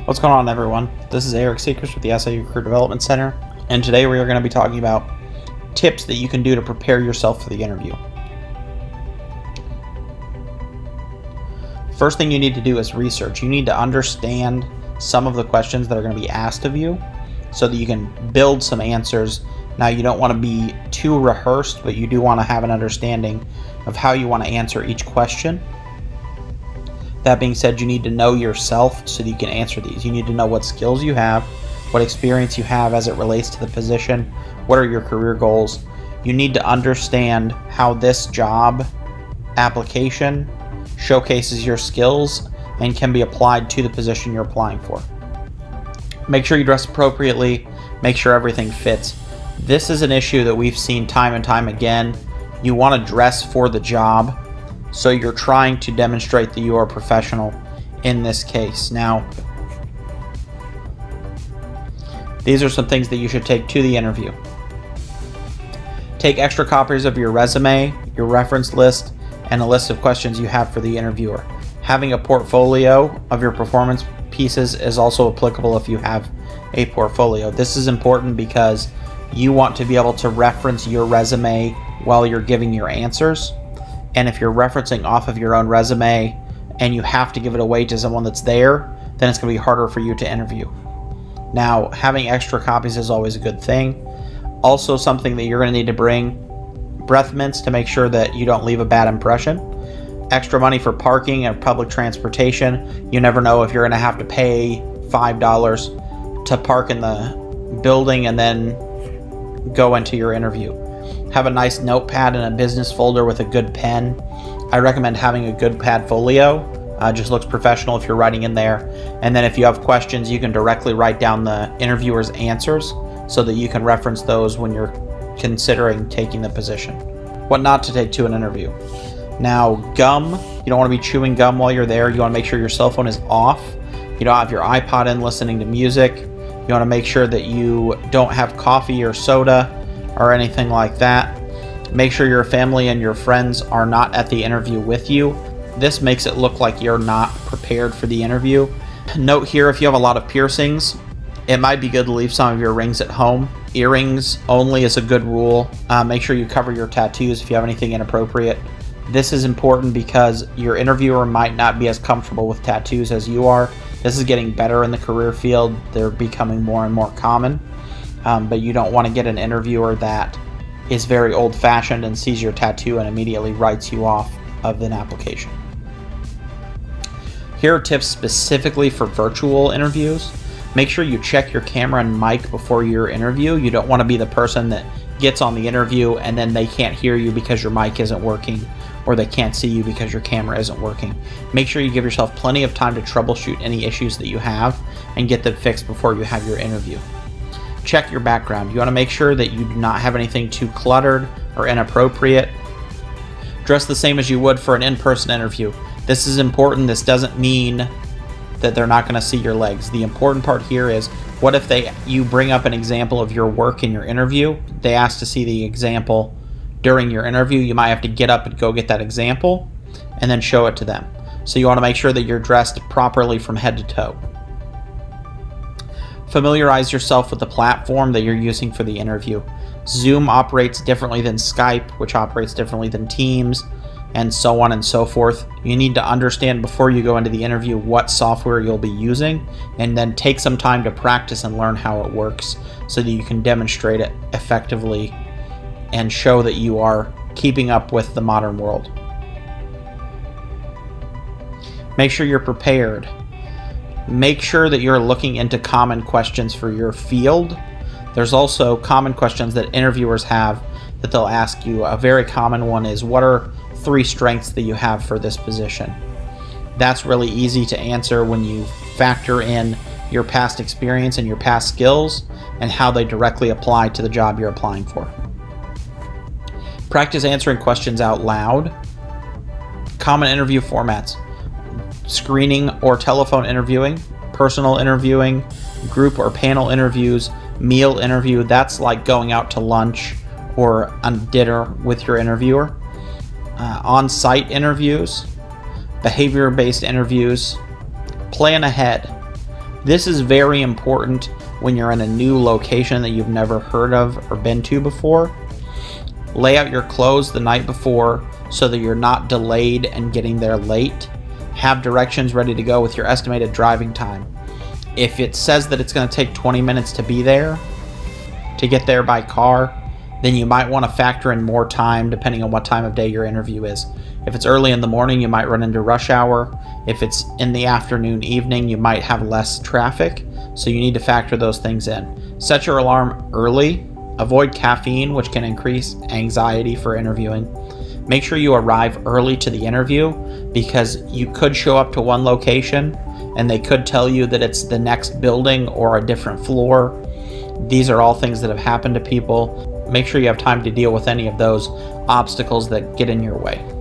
What's going on, everyone? This is Eric Seekers with the SIU Career Development Center, and today we are going to be talking about tips that you can do to prepare yourself for the interview. First thing you need to do is research. You need to understand some of the questions that are going to be asked of you so that you can build some answers. Now, you don't want to be too rehearsed, but you do want to have an understanding of how you want to answer each question. That being said, you need to know yourself so that you can answer these. You need to know what skills you have, what experience you have as it relates to the position, what are your career goals. You need to understand how this job application showcases your skills and can be applied to the position you're applying for. Make sure you dress appropriately, make sure everything fits. This is an issue that we've seen time and time again. You want to dress for the job. So you're trying to demonstrate that you are a professional in this case. Now, these are some things that you should take to the interview. Take extra copies of your resume, your reference list, and a list of questions you have for the interviewer. Having a portfolio of your performance pieces is also applicable if you have a portfolio. This is important because you want to be able to reference your resume while you're giving your answers. And if you're referencing off of your own resume and you have to give it away to someone that's there, then it's going to be harder for you to interview. Now, having extra copies is always a good thing. Also, something that you're going to need to bring, breath mints to make sure that you don't leave a bad impression. Extra money for parking and public transportation. You never know if you're going to have to pay $5 to park in the building and then go into your interview. Have a nice notepad and a business folder with a good pen. I recommend having a good Padfolio. Just looks professional if you're writing in there. And then if you have questions, you can directly write down the interviewer's answers so that you can reference those when you're considering taking the position. What not to take to an interview. Now, gum. You don't want to be chewing gum while you're there. You want to make sure your cell phone is off. You don't have your iPod in listening to music. You want to make sure that you don't have coffee or soda or anything like that. Make sure your family and your friends are not at the interview with you. This makes it look like you're not prepared for the interview. Note here, if you have a lot of piercings, it might be good to leave some of your rings at home. Earrings only is a good rule. Make sure you cover your tattoos if you have anything inappropriate. This is important because your interviewer might not be as comfortable with tattoos as you are. This is getting better in the career field. They're becoming more and more common. But you don't want to get an interviewer that is very old-fashioned and sees your tattoo and immediately writes you off of an application. Here are tips specifically for virtual interviews. Make sure you check your camera and mic before your interview. You don't want to be the person that gets on the interview and then they can't hear you because your mic isn't working, or they can't see you because your camera isn't working. Make sure you give yourself plenty of time to troubleshoot any issues that you have and get them fixed before you have your interview. Check your background. You want to make sure that you do not have anything too cluttered or inappropriate. Dress the same as you would for an in-person interview. This is important. This doesn't mean that they're not going to see your legs. The important part here is, what if you bring up an example of your work in your interview? They ask to see the example during your interview. You might have to get up and go get that example and then show it to them. So you want to make sure that you're dressed properly from head to toe. Familiarize yourself with the platform that you're using for the interview. Zoom operates differently than Skype, which operates differently than Teams, and so on and so forth. You need to understand before you go into the interview what software you'll be using, and then take some time to practice and learn how it works so that you can demonstrate it effectively and show that you are keeping up with the modern world. Make sure you're prepared. Make sure that you're looking into common questions for your field. There's also common questions that interviewers have that they'll ask you. A very common one is, what are 3 strengths that you have for this position? That's really easy to answer when you factor in your past experience and your past skills and how they directly apply to the job you're applying for. Practice answering questions out loud. Common interview formats: screening or telephone interviewing, personal interviewing, group or panel interviews, meal interview. That's like going out to lunch or on dinner with your interviewer. On-site interviews, behavior-based interviews. Plan ahead. This is very important when you're in a new location that you've never heard of or been to before. Lay out your clothes the night before so that you're not delayed and getting there late. Have directions ready to go with your estimated driving time. If it says that it's going to take 20 minutes to be there, to get there by car, then you might want to factor in more time depending on what time of day your interview is. If it's early in the morning, you might run into rush hour. If it's in the afternoon, evening, you might have less traffic. So you need to factor those things in. Set your alarm early. Avoid caffeine, which can increase anxiety for interviewing. Make sure you arrive early to the interview because you could show up to one location and they could tell you that it's the next building or a different floor. These are all things that have happened to people. Make sure you have time to deal with any of those obstacles that get in your way.